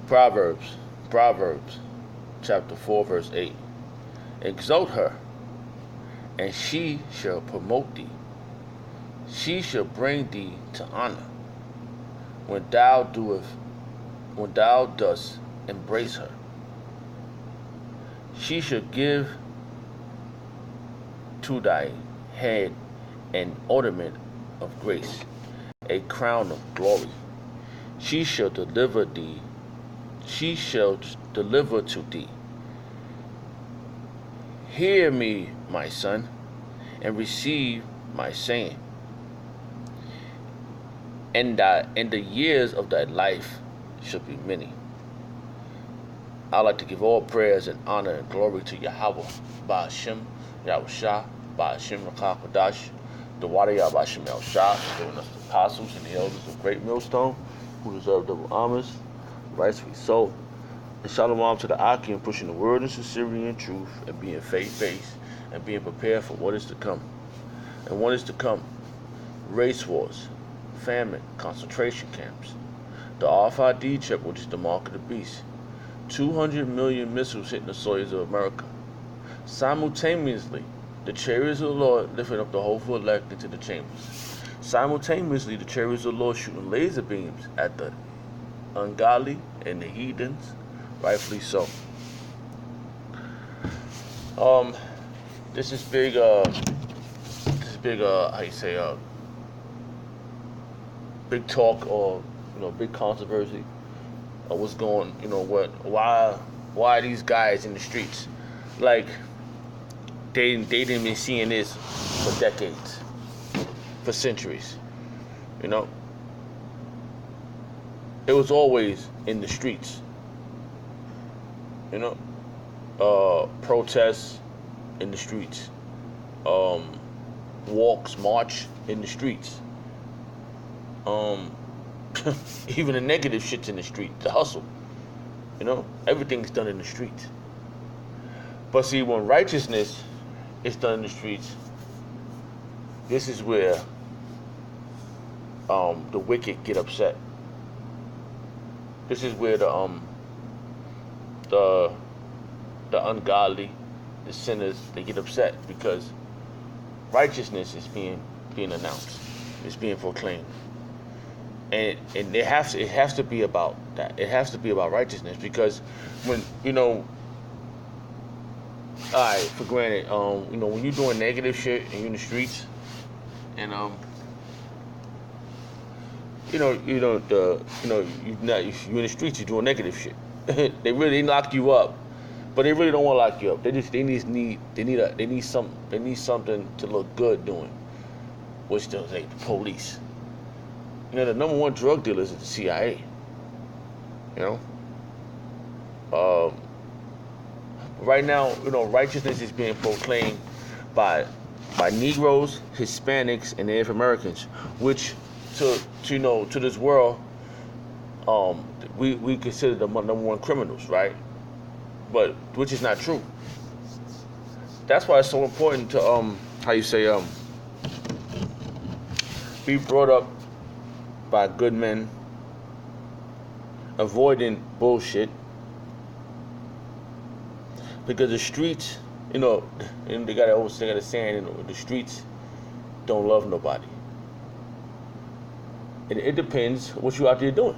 Proverbs chapter 4 verse 8. Exalt her, and she shall promote thee. She shall bring thee to honor when thou dost embrace her. She shall give to thy head an ornament of grace, a crown of glory. She shall deliver to thee. Hear me, my son, and receive my saying. And the years of thy life shall be many. I'd like to give all prayers and honor and glory to Yahweh, Ba'ashem, Yahushua, Ba'ashem Rakah Kodash, the Wada Yahbashim Yahushua, giving us the apostles and the elders of Greatmillstone, who deserve double honors, rightfully so. And shalom to the Akim, pushing the word in sincerity and truth, and being faith-based, and being prepared for what is to come. And what is to come? Race wars, famine, concentration camps, the RFID chip, which is the mark of the beast, 200 million missiles hitting the soils of America. Simultaneously, the chariots of the Lord lifting up the hopeful elect into the chambers. Simultaneously, the chariots of the Lord shooting laser beams at the ungodly and the heathens, rightfully so. This is big, how you say, big talk, or, big controversy of what's going, why these guys in the streets, like, they didn't been seeing this for decades, for centuries, It was always in the streets, protests in the streets, walks, march in the streets, even the negative shit's in the street, the hustle, everything's done in the streets. But see, when righteousness is done in the streets, this is where the wicked get upset. This is where the ungodly, the sinners, they get upset, because righteousness is being announced, it's being proclaimed, and it has to be about that. It has to be about righteousness, because when all right, for granted, when you're doing negative shit and you're in the streets, and you're in the streets, you're doing negative shit. they lock you up, but they really don't want to lock you up. They need something to look good doing, which they'll say the police. The number one drug dealers is the CIA. Right now, righteousness is being proclaimed by Negroes, Hispanics, and Native Americans, which to this world, we consider the number one criminals, right? But which is not true. That's why it's so important to be brought up by good men, avoiding bullshit. Because the streets, and they got a saying, the streets don't love nobody. It depends what you out there doing.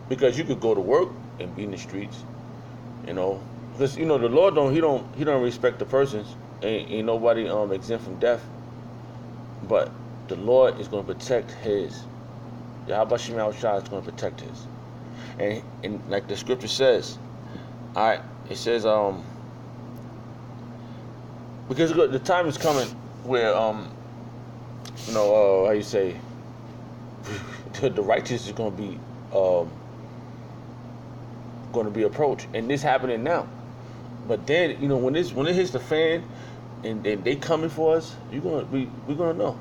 Because you could go to work and be in the streets, because the Lord don't respect the persons. Ain't nobody exempt from death. But the Lord is going to protect His. The Habashim Yahushua is going to protect His. And like the scripture says, it says, because the time is coming where, the righteous is going to be approached, and this happening now. But then, when it hits the fan, and they coming for us, we're gonna know,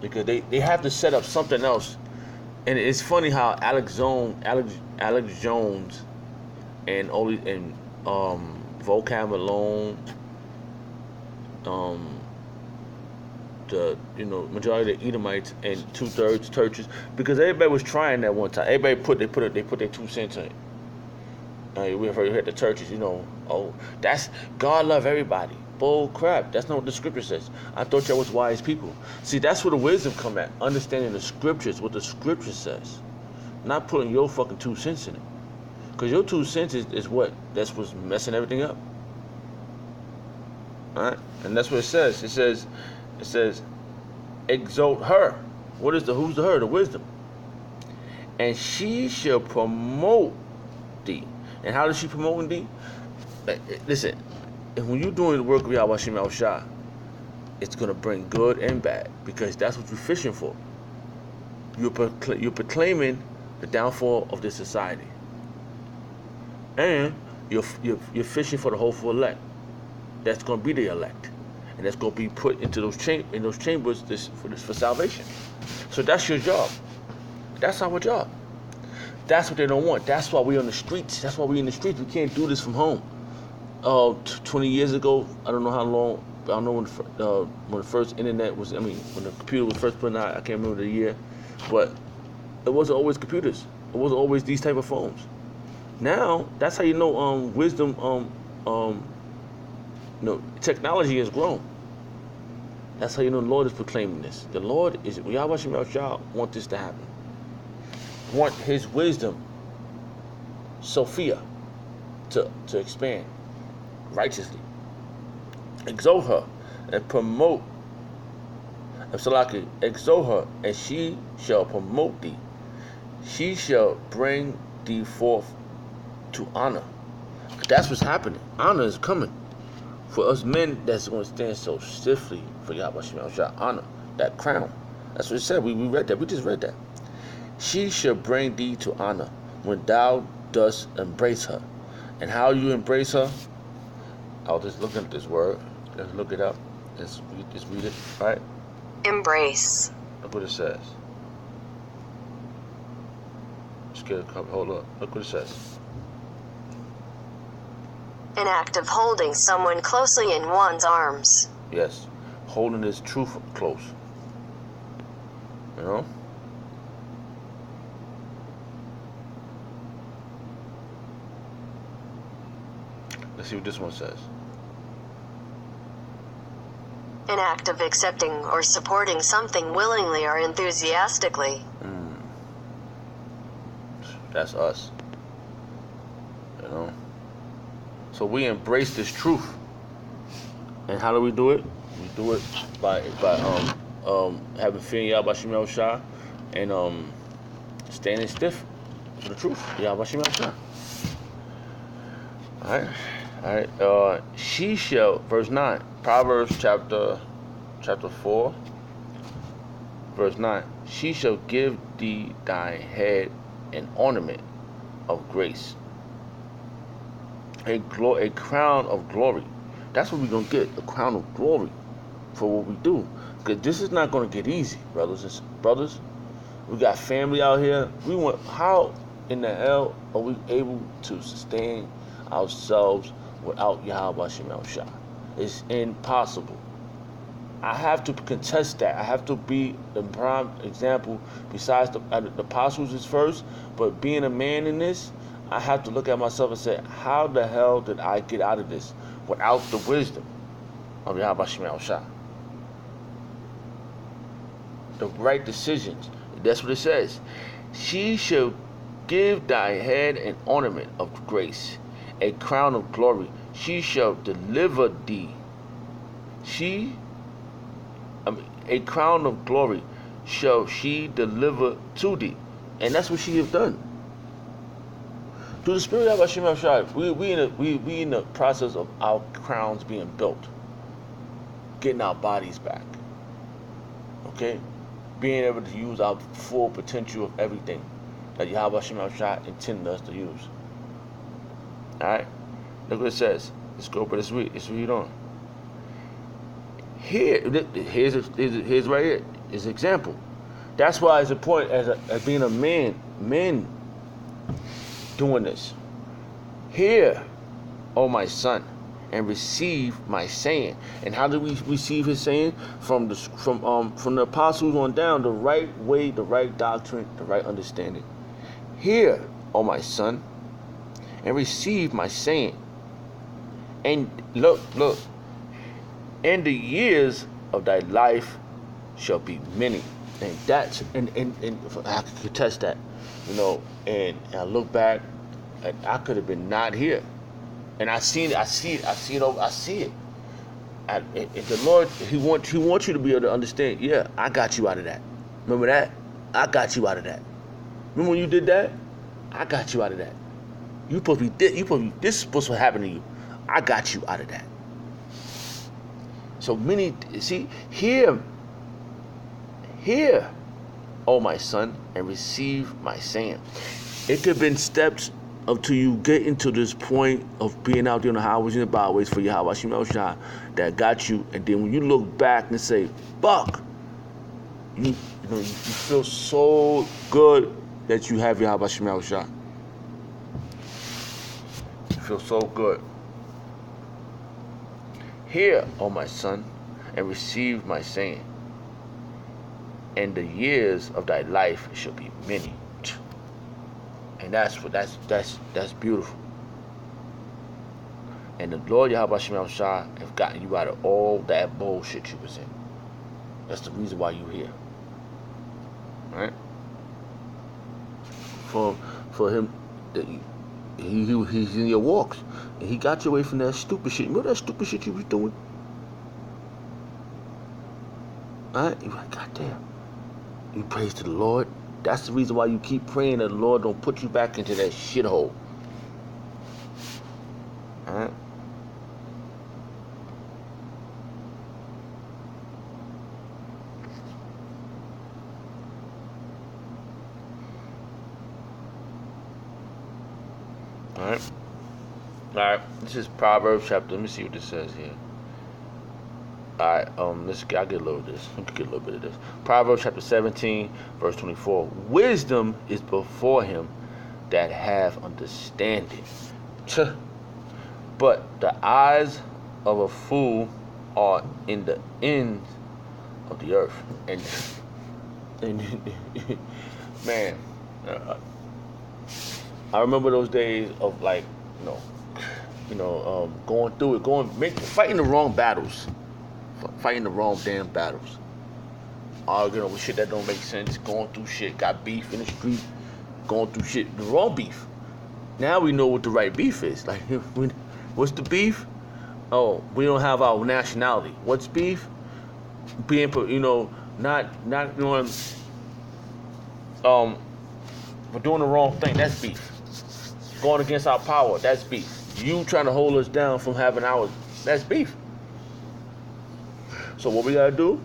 because they have to set up something else. And it's funny how Alex Jones and Vocab Malone, majority of the Edomites and 2/3 churches, because everybody was trying that one time. Everybody put their 2 cents in it. We heard the churches, that's God love everybody. Bull crap. That's not what the scripture says. I thought y'all was wise people. See, that's where the wisdom come at. Understanding the scriptures, what the scripture says. Not putting your fucking 2 cents in it. Because your 2 cents is that's what's messing everything up. Alright? And that's what it says. It says, exalt her. Who's the her? The wisdom. And she shall promote thee. And how does she promote thee? Listen, and when you're doing the work of Yahweh Shem Yahushua, it's going to bring good and bad, because that's what you're fishing for. You're proclaiming the downfall of this society, and you're fishing for the hopeful elect. That's going to be the elect, and that's going to be put into those chambers for salvation. So that's your job. That's our job. That's what they don't want. That's why we're on the streets. That's why we're in the streets. We can't do this from home. 20 years ago, I don't know how long. I don't know when the first internet was. When the computer was first put out. I can't remember the year, but it wasn't always computers. It wasn't always these type of phones. Now that's how you know wisdom. Technology has grown. That's how you know the Lord is proclaiming this. The Lord is Yahweh Shem Yahushua want this to happen. Want His wisdom, Sophia, to expand righteously. Exalt her and promote. Exalt her, and she shall promote thee. She shall bring thee forth to honor. That's what's happening. Honor is coming. For us men that's going to stand so stiffly for Yahweh Shem Yahushua, honor, that crown. That's what it said. We read that. We just read that. She shall bring thee to honor when thou dost embrace her. And how you embrace her? I was just looking at this word. Let's look it up. Let's read it. Right? Embrace. Look what it says. Hold up. Look what it says. An act of holding someone closely in one's arms. Yes. Holding this truth close. Let's see what this one says. An act of accepting or supporting something willingly or enthusiastically. That's us. So we embrace this truth. And how do we do it? We do it by having fear in Yahweh Shem Yahushua and standing stiff for the truth. Yahweh Shem Yahushua. Alright. She shall, verse 9, Proverbs chapter 4, verse 9. She shall give thee thy head an ornament of grace, a crown of glory. That's what we're going to get, a crown of glory for what we do. Because this is not going to get easy, brothers. We got family out here. How in the hell are we able to sustain ourselves without Yahweh Shem Yahushua? It's impossible. I have to contest that. I have to be the prime example. Besides the apostles is first, but being a man in this, I have to look at myself and say, how the hell did I get out of this without the wisdom of Yahweh Shem Yahushua? The right decisions. That's what it says. She shall give thy head an ornament of grace, a crown of glory. She shall deliver thee. A crown of glory shall she deliver to thee. And that's what she have done. Through the Spirit of Hashem Yahushua, we in the process of our crowns being built. Getting our bodies back. Okay? Being able to use our full potential of everything that Yahweh Hashem Yahushua intended us to use. Alright? Look what it says. Let's go over this week. Let's read on. Here's right here. Is an example. That's why it's important as being a men doing this. Hear, O my son, and receive my saying. And how did we receive his saying? From the apostles on down, the right way, the right doctrine, the right understanding. Hear, O my son, and receive my saying. And look, and the years of thy life shall be many. And that's and I can attest that, and I look back, and I could have been not here. And I see it. And the Lord, He wants you to be able to understand. Yeah, I got you out of that. Remember that? I got you out of that. Remember when you did that? I got you out of that. This is supposed to happen to you. I got you out of that. So many, see, hear, O my son, and receive my saying. It could have been steps until you get into this point of being out there on the highways and the byways for your Yahweh that got you, and then when you look back and say, fuck, you feel so good that you have your Yahweh. You feel so good. Hear, O my son, and receive my saying, and the years of thy life shall be many. And that's beautiful. And the Lord Yahweh have gotten you out of all that bullshit you was in. That's the reason why you're here. Right? For him, he's in your walks. And he got you away from that stupid shit. Remember that stupid shit you was doing? Alright? You're like, goddamn. You praise to the Lord. That's the reason why you keep praying that the Lord don't put you back into that shithole. Alright? Alright. This is Proverbs chapter. Let me see what this says here. Alright, I'll get a little of this. Let me get a little bit of this. Proverbs chapter 17, verse 24. Wisdom is before him that have understanding. But the eyes of a fool are in the ends of the earth. And man, I remember those days of like, going through it, fighting the wrong battles. Fighting the wrong damn battles. Arguing over shit that don't make sense. Going through shit. Got beef in the street. Going through shit. The wrong beef. Now we know what the right beef is. Like, what's the beef? Oh, we don't have our nationality. What's beef? Being, not doing, we're doing the wrong thing. That's beef. Going against our power. That's beef. You trying to hold us down from having ours. That's beef. So what we gotta do?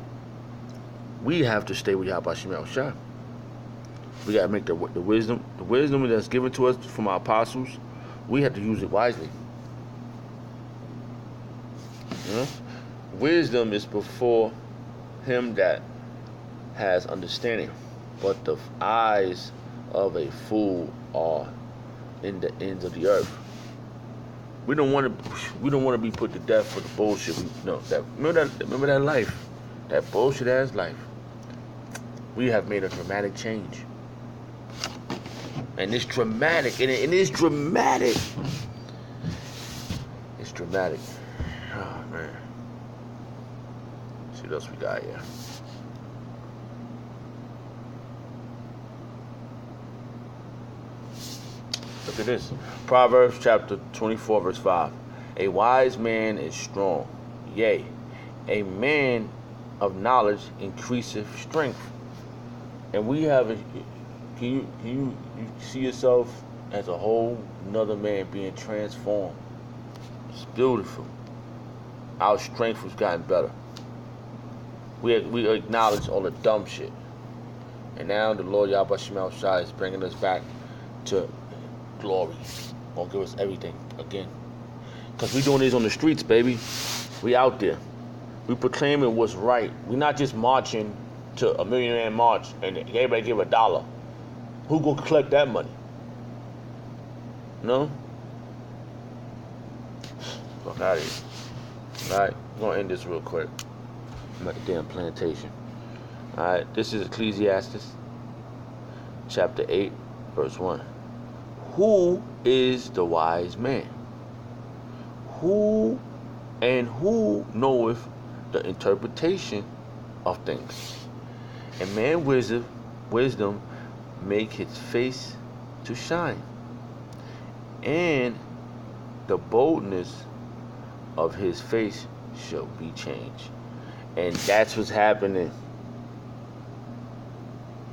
We have to stay with Yahweh Shah. We gotta make the wisdom that's given to us from our apostles. We have to use it wisely. Wisdom is before him that has understanding, but the eyes of a fool are in the ends of the earth. We don't want to be put to death for the bullshit. Remember that life, that bullshit ass life. We have made a dramatic change, and it's dramatic, and it is dramatic. It's dramatic. Oh man. Let's see what else we got here. Look at this. Proverbs chapter 24, verse 5. A wise man is strong. Yea, a man of knowledge increaseth strength. And we have can you see yourself as a whole another man being transformed? It's beautiful. Our strength has gotten better. We acknowledge all the dumb shit. And now the Lord Yahweh Shai is bringing us back to glory. Gonna give us everything again. Because we doing this on the streets, baby. We out there. We proclaiming what's right. We not just marching to a $1 million man march and everybody give $1. Who gonna collect that money? No? Fuck out of here. Alright, I'm gonna end this real quick. I'm at the damn plantation. Alright, this is Ecclesiastes chapter 8, verse 1. Who is the wise man? Who knoweth the interpretation of things? And man wisdom make his face to shine, and the boldness of his face shall be changed. And that's what's happening.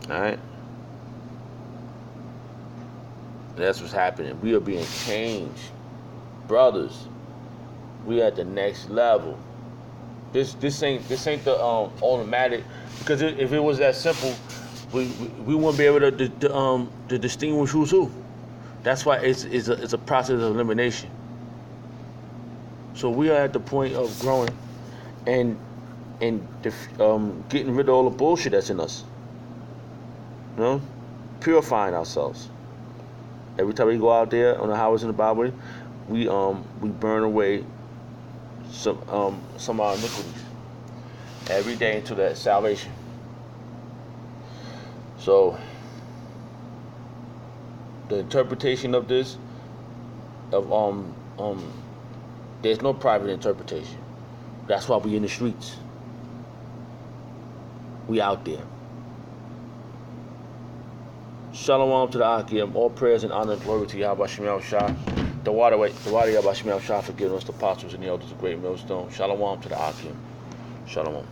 Alright? That's what's happening. We are being changed. Brothers, we at the next level. This ain't the automatic, because if it was that simple, we wouldn't be able to distinguish who's who. That's why it's a process of elimination. So we are at the point of growing and getting rid of all the bullshit that's in us. You know, purifying ourselves. Every time we go out there on the highways and the byways, we burn away some of our iniquities every day into that salvation. So the interpretation of this, there's no private interpretation. That's why we in the streets. We out there. Shalom to the Akim. All prayers and honor and glory to Yahweh Shem Yahushua. The water Yahweh Shem Yahushua for giving us the apostles and the elders of Greatmillstone. Shalom to the Akim. Shalom.